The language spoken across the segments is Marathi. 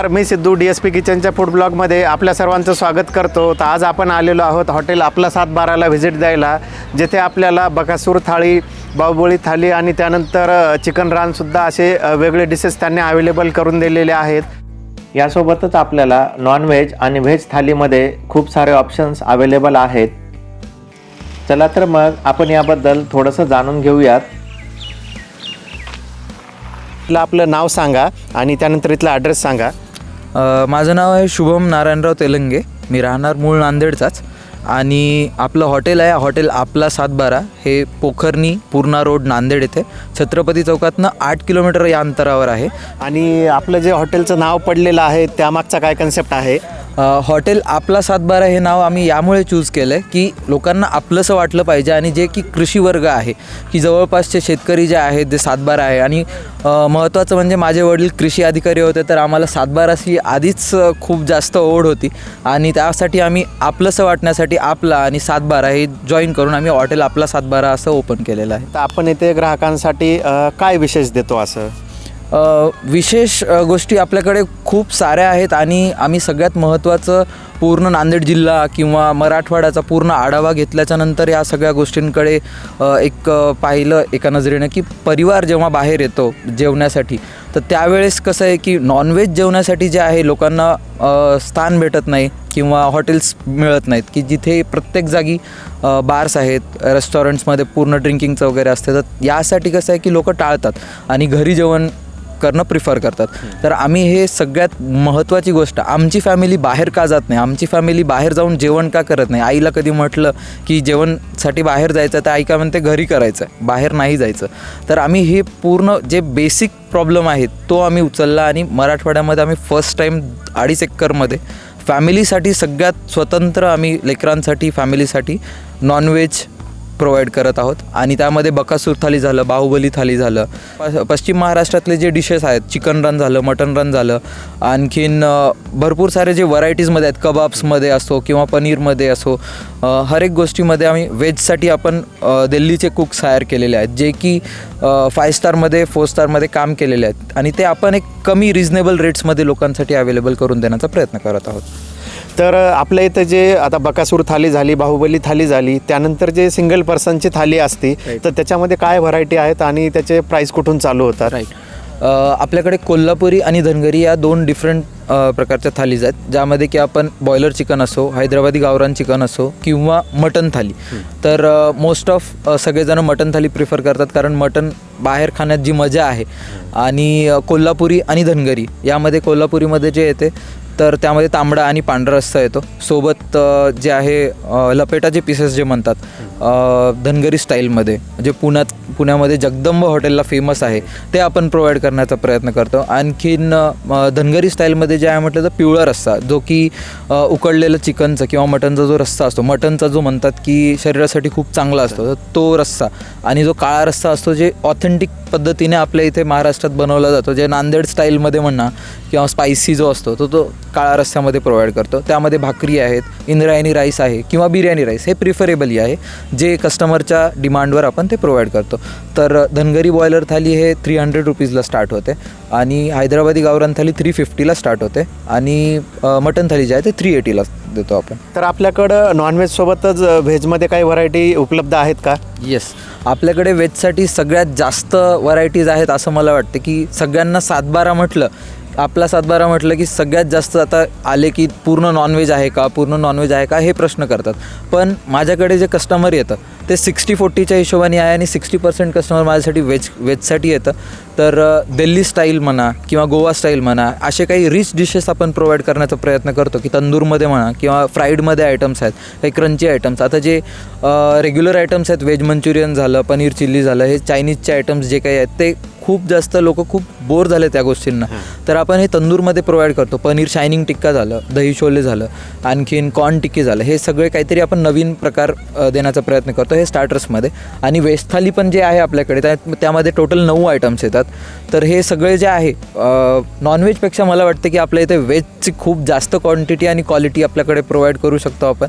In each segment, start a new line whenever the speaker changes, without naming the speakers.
नमस्कार, मी सिद्धू DSP किचनच्या फूड ब्लॉगमध्ये आपल्या सर्वांचं स्वागत करतो. तर आज आपण आलेलो आहोत हॉटेल आपला 712ला व्हिजिट द्यायला, जिथे आपल्याला बकासूर थाळी, बाहुबली थाळी आणि त्यानंतर चिकन रानसुद्धा असे वेगळे डिशेस त्यांनी अवेलेबल करून दिलेले आहेत. यासोबतच आपल्याला नॉनव्हेज आणि व्हेज थाळीमध्ये खूप सारे ऑप्शन्स अवेलेबल आहेत. चला तर मग आपण याबद्दल थोडंसं जाणून घेऊयात. आपलं नाव सांगा आणि त्यानंतर इथला ॲड्रेस सांगा.
माझं नाव आहे शुभम नारायणराव तेलंगे. मी राहणार मूळ नांदेडचाच आणि आपलं हॉटेल आहे हॉटेल आपला 712. हे पोखरणी पूर्णा रोड नांदेड येथे छत्रपती चौकातनं 8 किलोमीटर या अंतरावर आहे.
आणि आपलं जे हॉटेलचं नाव पडलेलं आहे त्यामागचा काय कन्सेप्ट आहे?
हॉटेल आपला 712 हे नाव आम्ही यामुळे चूज केलं आहे की लोकांना आपलंसं वाटलं पाहिजे आणि जे की कृषी वर्ग आहे की जवळपासचे शेतकरी जे आहेत ते 712 आहे. आणि महत्त्वाचं म्हणजे माझे वडील कृषी अधिकारी होते, तर आम्हाला 712ची आधीच खूप जास्त ओढ होती आणि त्यासाठी आम्ही आपलंसं वाटण्यासाठी आपला आणि 712 हे जॉईन करून आम्ही हॉटेल आपला 712 असं ओपन केलेलं आहे.
तर आपण इथे ग्राहकांसाठी काय विशेष देतो? असं
विशेष गोष्टी आपल्याकडे खूप साऱ्या आहेत आणि आम्ही सगळ्यात महत्त्वाचं पूर्ण नांदेड जिल्हा किंवा मराठवाड्याचा पूर्ण आढावा घेतल्याच्यानंतर या सगळ्या गोष्टींकडे एक पाहिलं एका नजरेनं की परिवार जेव्हा बाहेर येतो जेवण्यासाठी, तर त्यावेळेस कसं आहे की नॉनव्हेज जेवण्यासाठी जे आहे लोकांना स्थान भेटत नाही किंवा हॉटेल्स मिळत नाहीत की जिथे प्रत्येक जागी बार्स आहेत, रेस्टॉरंट्समध्ये पूर्ण ड्रिंकिंगचं वगैरे असते. तर यासाठी कसं आहे की लोक टाळतात आणि घरी जेवण करणं प्रिफर करतात. तर आम्ही हे सगळ्यात महत्त्वाची गोष्ट, आमची फॅमिली बाहेर का जात नाही, आमची फॅमिली बाहेर जाऊन जेवण का करत नाही. आईला कधी म्हटलं की जेवणसाठी बाहेर जायचं तर आई का म्हणते घरी करायचं आहे, बाहेर नाही जायचं. तर आम्ही हे पूर्ण जे बेसिक प्रॉब्लेम आहे तो आम्ही उचलला आणि मराठवाड्यामध्ये आम्ही फर्स्ट टाईम 2.5 एकरमध्ये फॅमिलीसाठी सगळ्यात स्वतंत्र आम्ही लेकरांसाठी फॅमिलीसाठी नॉनव्हेज प्रोव्हाइड करत आहोत. आणि त्यामध्ये बकासूर थाळी झालं, बाहुबली थाळी झालं, पश्चिम महाराष्ट्रातले जे डिशेस आहेत, चिकन रन झालं, मटन रन झालं, आणखीन भरपूर सारे जे व्हरायटीजमध्ये आहेत, कबाब्समध्ये असो किंवा पनीरमध्ये असो, हर एक गोष्टीमध्ये आम्ही व्हेजसाठी आपण दिल्लीचे कुक्स हायर केलेले आहेत जे की 5 स्टारमध्ये 4 स्टारमध्ये काम केलेले आहेत आणि ते आपण एक कमी रिजनेबल रेट्समध्ये लोकांसाठी अवेलेबल करून देण्याचा प्रयत्न करत आहोत.
तर आपल्या इथं जे आता बकासूर थाळी झाली, बाहुबली थाळी झाली, त्यानंतर जे सिंगल पर्सनची थाळी असते तर त्याच्यामध्ये काय व्हरायटी आहेत आणि त्याचे प्राईस कुठून चालू होतात?
राईट, आपल्याकडे कोल्हापुरी आणि धनगरी या 2 डिफरंट प्रकारच्या थालीज आहेत, ज्यामध्ये की आपण बॉयलर चिकन असो, हैदराबादी गावरान चिकन असो किंवा मटन थाली. तर मोस्ट ऑफ सगळेजण मटन थाली प्रिफर करतात कारण मटन बाहेर खाण्यात जी मजा आहे. आणि कोल्हापुरी आणि धनगरी यामध्ये कोल्हापुरीमध्ये जे येते तर त्यामध्ये तांबडा आणि पांढरा रस्सा येतो, सोबत जे आहे लपेटाचे पीसेस जे म्हणतात धनगरी स्टाईलमध्ये, जे पुण्यामध्ये जगदंब हॉटेलला फेमस आहे ते आपण प्रोव्हाइड करण्याचा प्रयत्न करतो. आणखीन धनगरी स्टाईलमध्ये जे आहे म्हटलं तर पिवळा रस्सा, जो की उकडलेलं चिकनचं किंवा मटनचा जो रस्सा असतो, मटनचा जो म्हणतात की शरीरासाठी खूप चांगला असतो, तर तो रस्सा. आणि जो काळा रस्सा असतो जे ऑथेंटिक पद्धतीने आपल्या इथे महाराष्ट्रात बनवला जातो, जे नांदेड स्टाईलमध्ये म्हणा किंवा स्पायसी जो असतो तो काळा रस्स्यामध्ये प्रोव्हाइड करतो. त्यामध्ये भाकरी आहेत, इंद्रायणी राईस आहे किंवा बिर्याणी राईस, हे प्रिफरेबली आहे जे कस्टमरच्या डिमांडवर आपण ते प्रोव्हाइड करतो. तर धनगरी बॉयलर थाली हे 300 रुपीजला स्टार्ट होते आणि हैदराबादी गावरान थाली 350ला स्टार्ट होते आणि मटन थाली जे आहे ते 380ला देतो आपण.
तर आपल्याकडं नॉनव्हेजसोबतच व्हेजमध्ये काही व्हरायटी उपलब्ध आहेत का?
येस, आपल्याकडे व्हेजसाठी सगळ्यात जास्त व्हरायटीज आहेत असं मला वाटतं की सगळ्यांना 712 म्हटलं, आपला 712 म्हटलं की सगळ्यात जास्त आता आले की पूर्ण नॉनव्हेज आहे का, पूर्ण नॉनव्हेज आहे का हे प्रश्न करतात. पण माझ्याकडे जे कस्टमर येतं ते 60-40च्या हिशोबाने आहे आणि 60% कस्टमर माझ्यासाठी व्हेजसाठी येतं. तर दिल्ली स्टाईल म्हणा किंवा गोवा स्टाईल म्हणा, असे काही रिच डिशेस आपण प्रोव्हाइड करण्याचा प्रयत्न करतो की तंदूरमध्ये म्हणा किंवा फ्राईडमध्ये आयटम्स आहेत, काही क्रंची आयटम्स. आता जे रेग्युलर आयटम्स आहेत, व्हेज मंचुरियन झालं, पनीर चिल्ली झालं, हे चायनीजचे आयटम्स जे काही आहेत ते खूप जास्त लोक खूप बोर झाले त्या गोष्टींना. तर आपण हे तंदूरमध्ये प्रोव्हाइड करतो. पनीर शायनिंग टिक्का झालं, दही छोले झालं, आणखीन कॉर्न टिक्की झालं, हे सगळे काहीतरी आपण नवीन प्रकार देण्याचा प्रयत्न करतो हे स्टार्टर्समध्ये. आणि व्हेज थाली पण जे आहे आपल्याकडे त्यामध्ये टोटल 9 आयटम्स येतात. तर हे सगळे जे आहे नॉनव्हेजपेक्षा मला वाटतं की आपल्या इथे व्हेजची खूप जास्त क्वांटिटी आणि क्वालिटी आपल्याकडे प्रोव्हाइड करू शकतो आपण.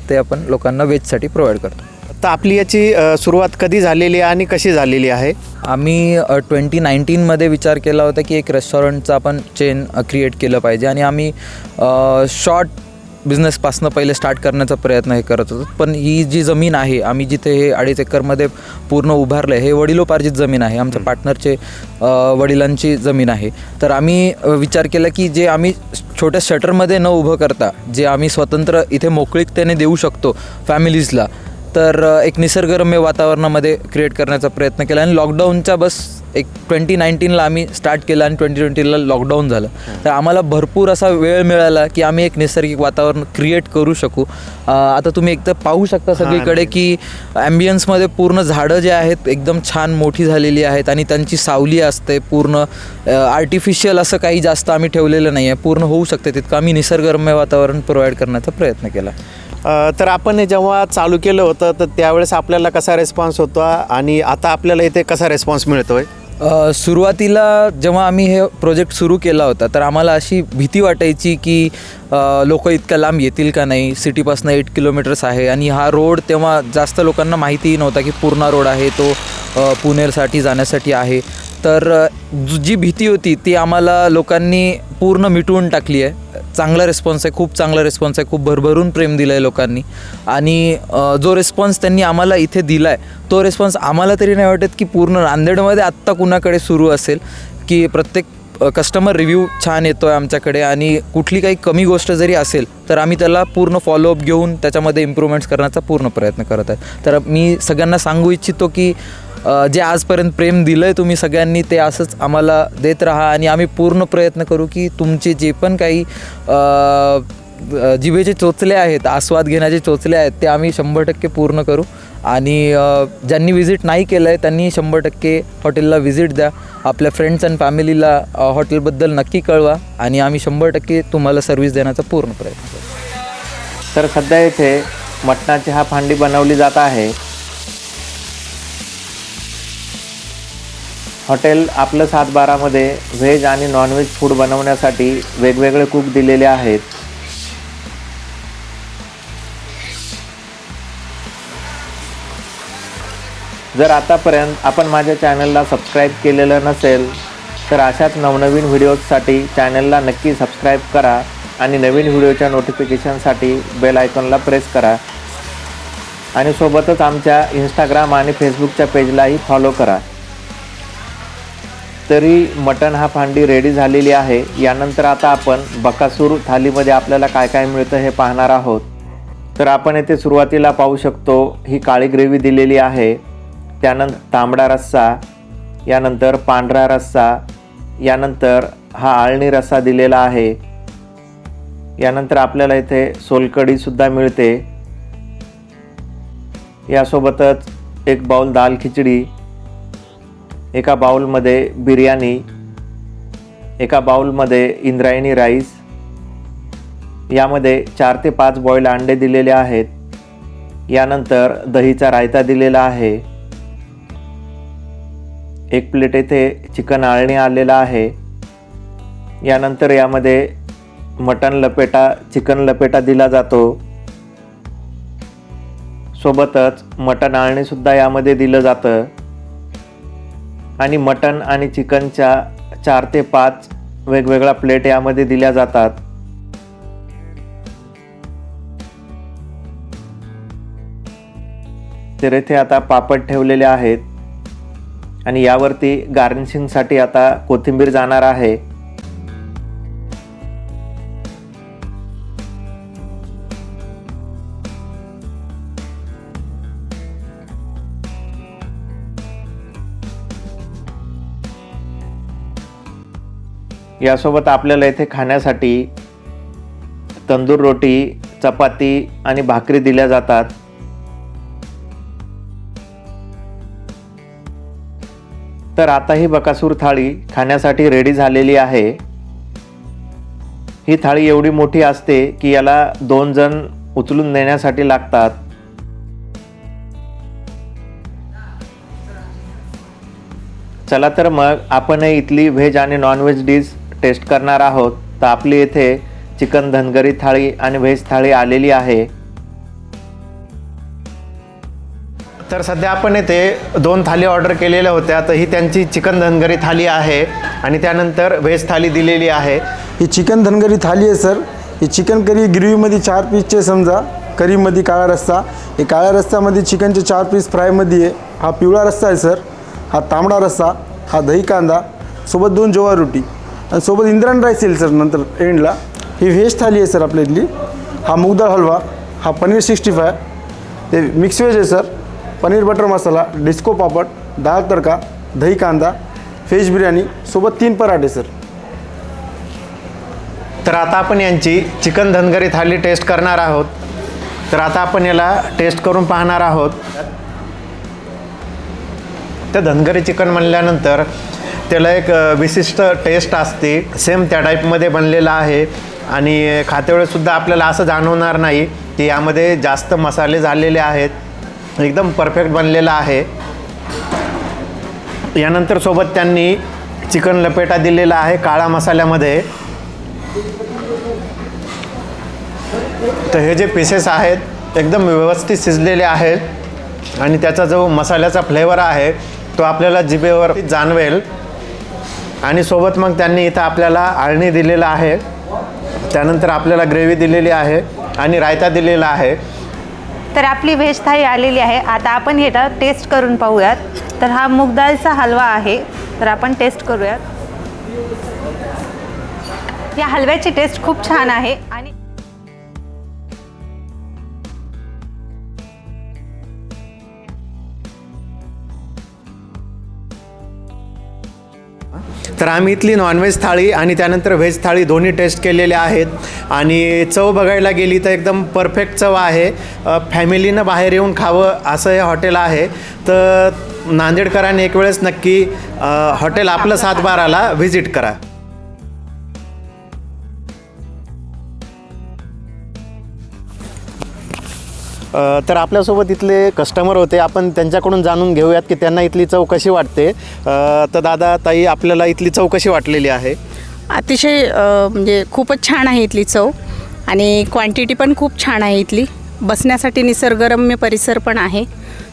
ते आपण लोकांना व्हेजसाठी प्रोव्हाइड करतो.
तर आपली याची सुरुवात कधी झालेली आहे आणि कशी झालेली आहे?
आम्ही 2019मध्ये विचार केला होता की एक रेस्टॉरंटचं आपण चेन क्रिएट केलं पाहिजे आणि आम्ही शॉर्ट बिझनेसपासनं पहिले स्टार्ट करण्याचा प्रयत्न हे करत होतो. पण ही जी जमीन आहे, आम्ही जिथे हे 2.5 एकरमध्ये पूर्ण उभारलं आहे, हे वडिलोपार्जित जमीन आहे, आमच्या पार्टनरचे वडिलांची जमीन आहे. तर आम्ही विचार केला की जे आम्ही छोट्या शटरमध्ये न उभं करता जे आम्ही स्वतंत्र इथे मोकळीकतेने देऊ शकतो फॅमिलीजला, तर एक निसर्गरम्य वातावरणामध्ये क्रिएट करण्याचा प्रयत्न केला. आणि लॉकडाऊनच्या एक 2019ला आम्ही स्टार्ट केलं आणि 2020ला लॉकडाऊन झालं. तर आम्हाला भरपूर असा वेळ मिळाला की आम्ही एक नैसर्गिक वातावरण क्रिएट करू शकू. आता तुम्ही एकदा पाहू शकता सगळीकडे की ॲम्बियन्समध्ये पूर्ण झाडं जे आहेत एकदम छान मोठी झालेली आहेत आणि त्यांची सावली असते. पूर्ण आर्टिफिशियल असं काही जास्त आम्ही ठेवलेलं नाही आहे. पूर्ण होऊ शकते तितकं आम्ही निसर्गरम्य वातावरण प्रोव्हाइड करण्याचा प्रयत्न केला.
तर आपण हे जेव्हा चालू केलं होतं तर त्यावेळेस आपल्याला कसा रिस्पॉन्स होता आणि आता आपल्याला इथे कसा रिस्पॉन्स मिळतोय?
सुरुवातीला जेव्हा आम्ही हे प्रोजेक्ट सुरू केला होता तर आम्हाला अशी भीती वाटायची की लोक इतक्या लांब येतील का नाही. सिटीपासून 8 किलोमीटर्स आहे आणि हा रोड तेव्हा जास्त लोकांना माहितीही नव्हता की पूर्णा रोड आहे तो पुणेरसाठी जाण्यासाठी आहे. तर जी भीती होती ती आम्हाला लोकांनी पूर्ण मिटवून टाकली आहे. चांगला रिस्पॉन्स आहे, खूप चांगला रिस्पॉन्स आहे, खूप भरभरून प्रेम दिलं आहे लोकांनी. आणि जो रिस्पॉन्स त्यांनी आम्हाला इथे दिला आहे तो रिस्पॉन्स आम्हाला तरी नाही वाटत की पूर्ण नांदेडमध्ये आत्ता कुणाकडे सुरू असेल. की प्रत्येक कस्टमर रिव्ह्यू छान येतो आहे आमच्याकडे आणि कुठली काही कमी गोष्ट जरी असेल तर आम्ही त्याला पूर्ण फॉलोअप घेऊन त्याच्यामध्ये इम्प्रूव्हमेंट्स करण्याचा पूर्ण प्रयत्न करत आहे. तर मी सगळ्यांना सांगू इच्छितो की जे आजपर्यंत प्रेम दिलं आहे तुम्ही सगळ्यांनी ते असंच आम्हाला देत राहा आणि आम्ही पूर्ण प्रयत्न करू की तुमचे जे पण काही जिभेचे चोचले आहेत, आस्वाद घेण्याचे चोचले आहेत ते आम्ही 100% पूर्ण करू. आणि ज्यांनी व्हिजिट नाही केलं आहे त्यांनी 100% हॉटेलला व्हिजिट द्या. आपल्या फ्रेंड्स अँड फॅमिलीला हॉटेलबद्दल नक्की कळवा आणि आम्ही 100% तुम्हाला सर्व्हिस देण्याचा पूर्ण प्रयत्न करू.
तर सध्या इथे मटणाची हाफ हांडी बनवली जात आहे. हॉटेल आपलं 7/12मध्ये व्हेज आणि नॉनव्हेज फूड बनवण्यासाठी वेगवेगळे कुक दिलेले आहेत. जर आतापर्यंत आपण माझ्या चॅनलला सबस्क्राईब केलेलं नसेल तर अशाच नवनवीन व्हिडिओजसाठी चॅनलला नक्की सबस्क्राईब करा आणि नवीन व्हिडिओच्या नोटिफिकेशनसाठी बेल आयकॉनला प्रेस करा आणि सोबतच आमच्या इंस्टाग्राम आणि फेसबुकच्या पेजलाही फॉलो करा. तरी मटण हाफ हांडी रेडी झालेली आहे. यानंतर आता आपण बकासूर थालीमध्ये आपल्याला काय काय मिळतं हे पाहणार आहोत. तर आपण येथे सुरुवातीला पाहू शकतो ही काळी ग्रेव्ही दिलेली आहे, त्यानंतर तांबडा रस्सा, यानंतर पांढरा रस्सा, यानंतर हा आळणी रस्सा दिलेला आहे. यानंतर आपल्याला इथे सोलकढीसुद्धा मिळते. यासोबतच एक बाउल दाल खिचडी, एका बाउलमध्ये बिर्याणी, एका बाउलमध्ये इंद्रायणी राईस, यामध्ये 4 ते 5 बॉईल अंडे दिलेले आहेत. यानंतर दहीचा रायता दिलेला आहे. एक प्लेट येथे चिकन आळणी आलेला आहे. यानंतर यामध्ये मटण लपेटा, चिकन लपेटा दिला जातो. सोबतच मटण आळणीसुद्धा यामध्ये दिलं जातं आणि मटण आणि चिकनच्या 4 ते 5 वेगवेगळ्या प्लेट यामध्ये दिल्या जातात. तर इथे आता पापड ठेवलेले आहेत आणि यावरती गार्निशिंगसाठी आता कोथिंबीर जाणार आहे. यासोबत आपल्याला इथे खाण्यासाठी तंदूर रोटी, चपाती आणि भाकरी दिल्या जातात. तर आता ही बकासूर थाळी खाण्यासाठी रेडी झालेली आहे. ही थाळी एवढी मोठी असते की याला 2 जण उचलून नेण्यासाठी लागतात. चला तर मग आपण इथली व्हेज आणि नॉनव्हेज डिश टेस्ट करणार आहोत. तर आपली येथे चिकन धनगरी थाळी आणि व्हेज थाळी आलेली आहे. तर सध्या आपण येथे 2 थाली ऑर्डर केलेल्या होत्या. तर ही त्यांची चिकन धनगरी थाली आहे आणि त्यानंतर व्हेज थाली दिलेली आहे.
ही चिकन धनगरी थाली आहे सर. ही चिकन करी ग्रेव्हीमध्ये 4 पीसचे समजा, करीमध्ये काळा रस्सा, हे काळ्या रस्स्यामध्ये चिकनचे 4 पीस फ्रायमध्ये आहे. हा पिवळा रस्सा आहे सर, हा तांबडा रस्सा, हा दही कांदा, सोबत 2 ज्वार रोटी आणि सोबत इंद्रायणी राईस येईल सर नंतर एंडला. ही व्हेज थाली आहे सर आपल्या इथली. हा मूगडाळ हलवा, हा पनीर 65, ते मिक्स व्हेज आहे सर, पनीर बटर मसाला, डिस्को पापड, डाळ तडका, दही कांदा, व्हेज बिर्याणी, सोबत 3 पराठे सर.
तर आता आपण यांची चिकन धनगरी थाली टेस्ट करणार आहोत. तर आता आपण याला टेस्ट करून पाहणार आहोत. तर धनगरी चिकन म्हणल्यानंतर त्याला एक विशिष्ट टेस्ट असते. सेम त्या टाईपमध्ये बनलेलं आहे आणि खातेवेळेसुद्धा आपल्याला असं जाणवणार नाही की यामध्ये जास्त मसाले झालेले आहेत. एकदम परफेक्ट बनलेलं आहे. यानंतर सोबत त्यांनी चिकन लपेटा दिलेला आहे काळा मसाल्यामध्ये. तर हे जे पीसेस आहेत एकदम व्यवस्थित शिजलेले आहेत आणि त्याचा जो मसाल्याचा फ्लेवर आहे तो आपल्याला जिभेवर जाणवेल. आणि सोबत मग त्यांनी इथं आपल्याला आळणी दिलेला आहे, त्यानंतर आपल्याला ग्रेव्ही दिलेली आहे आणि रायता दिलेला आहे.
तर आपली व्हेज थाळी आलेली आहे. आता आपण हे टेस्ट करून पाहूयात. तर हा मूग डाळचा हलवा आहे, तर आपण टेस्ट करूयात. या हलव्याची टेस्ट खूप छान आहे आणि
तर आम्ही इथली नॉनव्हेज थाळी आणि त्यानंतर व्हेज थाळी दोन्ही टेस्ट केलेल्या आहेत आणि चव बघायला गेली तर एकदम परफेक्ट चव आहे. फॅमिलीनं बाहेर येऊन खावं असं हे हॉटेल आहे. तर नांदेडकरांनी एक वेळेस नक्की हॉटेल आपलं 712ला व्हिजिट करा. तर आपल्यासोबत इथले कस्टमर होते, आपण त्यांच्याकडून जाणून घेऊयात की त्यांना इथली चव कशी वाटते. तर दादा ताई, आपल्याला इथली चव कशी वाटलेली आहे?
अतिशय म्हणजे खूपच छान आहे इथली चव आणि क्वांटिटी पण खूप छान आहे इथली. बसण्यासाठी निसर्गरम्य परिसर पण आहे,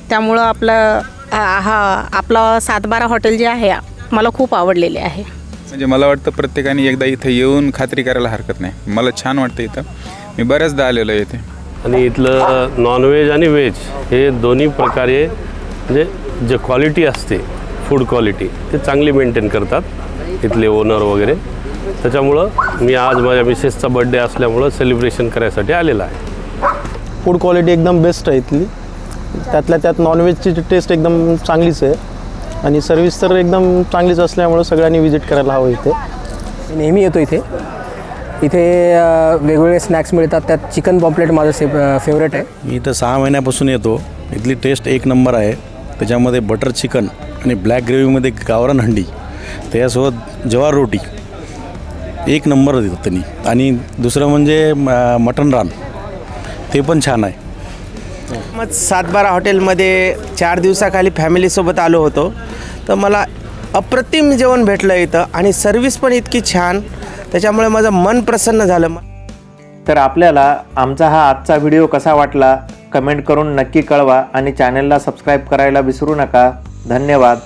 त्यामुळं आपलं 712 हॉटेल जे आहे मला खूप आवडलेले आहे.
म्हणजे मला वाटतं प्रत्येकाने एकदा इथं येऊन खात्री करायला हरकत नाही. मला छान वाटतं इथं, मी बऱ्याचदा आलेलो आहे इथे.
आणि इथलं नॉनव्हेज आणि व्हेज हे दोन्ही प्रकारे म्हणजे जे क्वालिटी असते, फूड क्वालिटी, ते चांगली मेंटेन करतात इथले ओनर वगैरे. त्याच्यामुळं मी आज माझ्या मिसेसचा बड्डे असल्यामुळं सेलिब्रेशन करायसाठी आलेला आहे.
फूड क्वालिटी एकदम बेस्ट आहे इथली. त्यातल्या त्यात नॉनव्हेजची टेस्ट एकदम चांगलीच आहे आणि सर्विस तर एकदम चांगलीच असल्यामुळं सगळ्यांनी विजिट करायला हवं इथे.
नेहमी येतो इथे. वेगवेगळे स्नॅक्स मिळतात, त्यात चिकन पॉम्पलेट माझं फेवरेट आहे.
मी इथं 6 महिन्यापासून येतो. इथली टेस्ट एक नंबर आहे. त्याच्यामध्ये बटर चिकन आणि ब्लॅक ग्रेव्हीमध्ये गावरान हंडी, त्याच्यासोबत ज्वार रोटी एक नंबर देतात त्यांनी. आणि दुसरं म्हणजे मटन रान, ते पण छान आहे.
मग 712 हॉटेलमध्ये 4 दिवसाखाली फॅमिलीसोबत आलो होतो, तर मला अप्रतिम जेवण भेटलं इथं आणि सर्विस पण इतकी छान, त्याच्यामुळे माझं मन प्रसन्न झालं.
तर आपल्याला आमचा हा आजचा व्हिडिओ कसा वाटला कमेंट करून नक्की कळवा आणि चॅनलला सबस्क्राईब करायला विसरू नका. धन्यवाद.